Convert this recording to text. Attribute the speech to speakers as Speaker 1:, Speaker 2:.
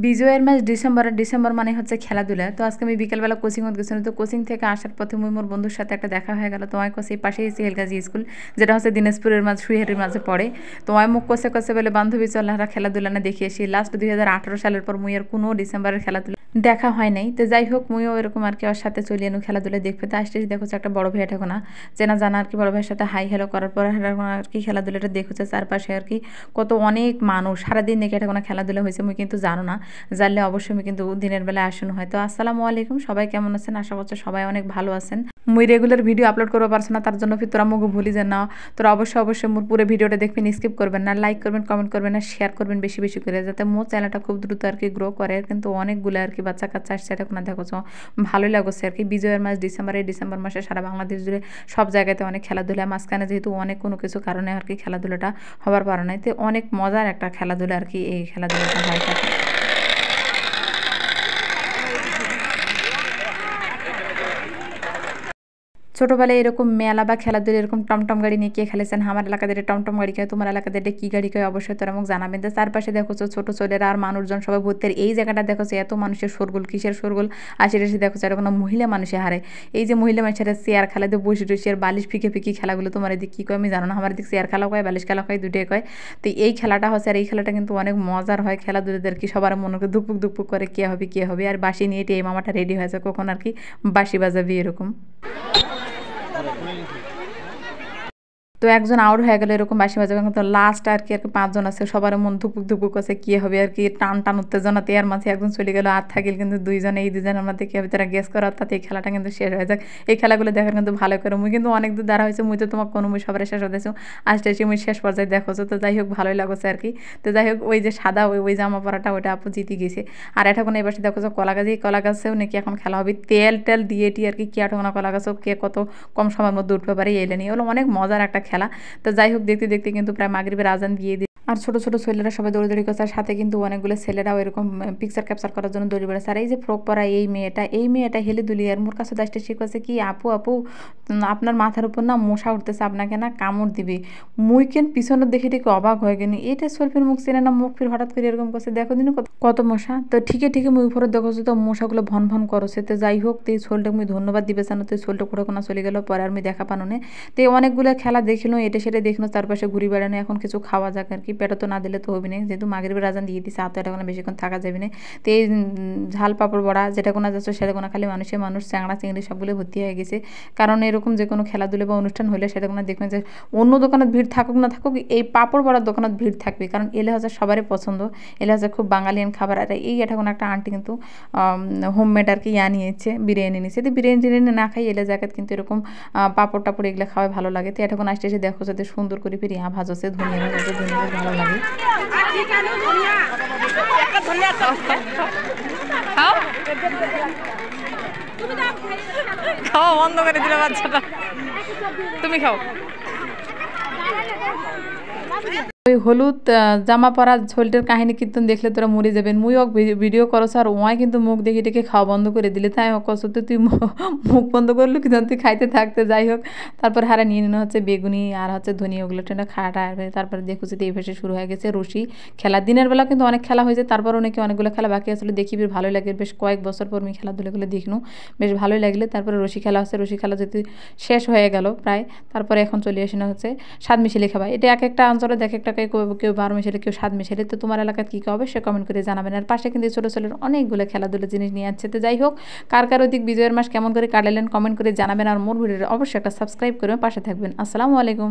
Speaker 1: বিজয়ের মাস ডিসেম্বর, আর ডিসেম্বর মানে হচ্ছে খেলাধুলা। তো আজকে আমি বিকেলবেলা কোচিং গেছিলাম। তো কোচিং থেকে আসার পথে মোর বন্ধুর সাথে একটা দেখা হয়ে গেল। তোমার কাছে পাশেই সিহেলগাজী স্কুল, যেটা হচ্ছে দিনাজপুরের মাঝে সুইহারির মাঝে পড়ে। তোমায় মুখ কষে কষে বলে বান্ধবী চল আমরা খেলাধুলা না দেখে আসি। লাস্ট 2018 সালের পর মুই আর কোনো ডিসেম্বরের খেলাধুলা দেখা হয় নাই। তো যাই হোক মুইও এরকম আর কি ওর সাথে চলে এনু খেলাধুলা দেখবে। তো আসতে দেখো একটা বড় ভাই এটা না চেনা জানা আর কি বড় ভাইয়ের সাথে হাই হ্যালো করার পর আর কি খেলাধুলাটা দেখছে চারপাশে আর কি কত অনেক মানুষ সারাদিন নাকি এটা খেলাধুলা হয়েছে মুই কিন্তু জানো না, জানলে অবশ্যই আমি কিন্তু দিনের বেলা আসুন। হয়তো আসসালামু আলাইকুম, সবাই কেমন আছেন? আশা করছি সবাই অনেক ভালো আছেন। মুই রেগুলার ভিডিও আপলোড করতে পারছি না, তার জন্য তোরা মুখ ভুলি যে না, তোরা অবশ্যই মোর পুরো ভিডিওটা দেখবেন, স্কিপ করবেন না, লাইক করবেন, কমেন্ট করবেন, আর শেয়ার করবেন বেশি বেশি করে, যাতে মোর চ্যানেলটা খুব দ্রুত আর কি গ্রো করে। কিন্তু অনেকগুলো আর কি বাচ্চা কাচ্চা আসছে এটা কোনো দেখো ভালোই লাগছে আর কি। বিজয়ের মাস ডিসেম্বর, এই ডিসেম্বর মাসে সারা বাংলাদেশ জুড়ে সব জায়গাতে অনেক খেলাধুলা, মাঝখানে যেহেতু অনেক কোনো কিছু কারণে আর কি খেলাধুলাটা হবার পারে নাই। তো অনেক মজার একটা খেলাধুলা আর কি এই খেলাধুলাটা হয় থাকে। ছোটোবেলায় এরকম মেলা বা খেলাধুলা এরকম টমটম গাড়ি নিয়ে কে খেলেছেন? আমার এলাকাদের টমটম গাড়ি কয়, তোমার এলাকাদের কী গাড়ি কয়? অবশ্যই তোরা আমাকে জানাবেন। তো চারপাশে দেখো ছোটো ছেলেরা আর মানুষজন সবাই ভর্তি। এই জায়গাটা দেখো এত মানুষের শোরগোল, কিসের শোরগোল? আশেপাশে দেখো এটা কোনো মহিলা মানুষে হারে। এই যে মহিলা মানুষের চেয়ার খেলা দিয়ে বসে টসে আর বালিশ ফিকে ফিকি খেলাগুলো তোমার এদিক কী কয় আমি জানো না। আমার এদিক চেয়ার খেলা কয়, বালিশ খেলা কয়, দুটোই কয়। তো এই খেলাটা হচ্ছে, আর এই খেলাটা কিন্তু অনেক মজার হয়। খেলাধুলাদের কি সবার মনে করে দুপুক দুপুক করে কে হবে কে হবে। আর বাঁশি নিয়ে এই মামাটা রেডি হয়েছে কখন আর কি বাঁশি বাজাবি এরকম। তো একজন আউট হয়ে গেল এরকম বাঁশি বাজাবে, কিন্তু লাস্ট আর কি 5 জন আছে, সবার মন ধুপুক ধুপুক আছে কী হবে আর কি, টান টান উত্তেজনাতে এর মাঝে একজন চলে গেল, আর থাকিল কিন্তু 2জন। এই 2জনের মধ্যে কী হবে তারা গেস করা, তাতে এই খেলাটা কিন্তু শেষ হয়ে যাক। এই খেলাগুলো দেখার কিন্তু ভালো করে মুই কিন্তু অনেক দূর দ্বারা হয়েছে, মুই তো তোমার কোনো মুই সবার শেষ হতেছো আসতে এসে মুই শেষ পর্যায়ে দেখোছো। তো যাই হোক ভালোই লাগছে আর কি। তো যাই হোক ওই যে সাদা ওই জামা পরাটা ওইটা আপু জিতে গেছে। আর এটা কোনো এবার দেখো কলা গাছ, এই কলা গাছেও নাকি এখন খেলা হবে তেল টেল দিয়ে আর কি এটা কোনো কলা গাছও কে কত কম সময়ের মধ্যে উঠতে পারে এলে নিয়ে হলো অনেক মজার একটা খেলা। তো যাই হোক দেখতে দেখতে কিন্তু প্রায় মাগরিবের আজান দিয়ে দিই। আর ছোটো ছোটো ছেলেরা সবাই দৌড়াদৌড়ি করছে, আর সাথে কিন্তু অনেকগুলো ছেলেরাও এরকম পিকচার ক্যাপচার করার জন্য দৌড়ে বেড়াচ্ছে। আর এই যে ফ্রক পরা এই মেয়েটা হেলে দুলি আর মোর কাছে দাসটা শিখেছে কি, আপু আপনার মাথার উপর না মশা উঠতেছে, আপনাকে না কামড় দিবে। মুই কেন পিছনের দেখে দেখে অবাক হয়ে গেনি, এটা সলফির মুখ চেনে না, মুখ ফির হঠাৎ করে এরকম করছে, দেখো দিন কত মশা। তো ঠিকই মুই উপরে দেখো তো মশাগুলো ভন ভন করছে। তো যাই হোক তো এই ছোলটাকে মুই ধন্যবাদ দিবে জানো। তো ছোলটা কোথাও কোনো চলে গেল, পরে আর আমি দেখা পানো না। তো অনেকগুলো খেলা দেখিলো, এটা সেটা দেখিলো, চারপাশে ঘুরি বেড়ানো। এখন কিছু খাওয়া যাক আর কি, পেটে তো না দিলে তো হবে না, যেহেতু মাগরিবের আজান দিয়ে দিচ্ছে, তো এটা কোনো বেশিক্ষণ থাকা যাবে না। তো এই ঝাল পাপড় বড়া যেটা কোনো যাচ্ছে সেটা কোনো খালি মানুষ চ্যাংড়া চিংড়ি সবগুলো ভর্তি হয়ে গেছে। কারণ এরকম যে কোনো খেলাধুলা বা অনুষ্ঠান হলে সেটা কোনো দেখবেন যে অন্য দোকানত ভিড় থাকুক না থাকুক, এই পাপড় বড়ার দোকানত ভিড় থাকবে, কারণ এলে হচ্ছে সবারই পছন্দ, এলে হচ্ছে খুব বাঙালিয়ান খাবার। আর এই এটা কোনো একটা আন্টি কিন্তু হোমমেড আর কি নিয়েছে, বিরিয়ানি নিয়েছে। তো বিরিয়ানি না খাই এলে জায়গাত কিন্তু এরকম পাপড় টাপড় এগুলো খাওয়াই ভালো লাগে। তো এটা কোনো আসতে এসে দেখো যাতে সুন্দর করে ফিরে ভাজছে, ধনিয়া ভাজছে, ধনিয়া ভালো লাগে। খাওয়া বন্ধ করে দিলে বাচ্চাটা, তুমি খাও। ওই হলুদ জামা পরা ছোলটার কাহিনী কীর্তন দেখলে তোরা মরে যাবেন। মুই ওক ভিডিও করছ আর ওয়াই কিন্তু মুখ দেখে দেখে খাওয়া বন্ধ করে দিলে, তাই কষ্ট তো তুই মুখ বন্ধ করলো কিন্তু তুই খাইতে থাকতে। যাই হোক তারপর হারা নিয়ে নিনো হচ্ছে বেগুনি আর হচ্ছে ধনিয়া, ওগুলো টেনে খাওয়াটা। তারপরে দেখছি তো এই ভাষে শুরু হয়ে গেছে রশি খেলা। দিনের বেলা কিন্তু অনেক খেলা হয়েছে, তারপর অনেকগুলো খেলা বাকি আসলে দেখি বেশ ভালোই লাগে। বেশ কয়েক বছর পর আমি খেলাধুলাগুলো দেখনু, বেশ ভালোই লাগলে। তারপরে রশি খেলা হচ্ছে, রশি খেলা যদি শেষ হয়ে গেল প্রায়, তারপরে এখন চলে আসেনা হচ্ছে স্বাদ মিশালি খাওয়া। এটা এক একটা অঞ্চলে দেখ একটা কেউ 12 মিশালে, কেউ 7 মিশালে। তো তোমার এলাকায় কী হবে সে কমেন্ট করে জানাবেন। আর পাশে কিন্তু ছোটো ছোটোর অনেকগুলো খেলাধুলা জিনিস নিয়ে আসছে। তো যাই হোক কার ওদিক বিজয়ের মাস কেমন করে কাটালেন কমেন্ট করে জানাবেন। আর মোর ভিডিওটা অবশ্যই একটা সাবস্ক্রাইব করবেন, পাশে থাকবেন। আসসালামু আলাইকুম।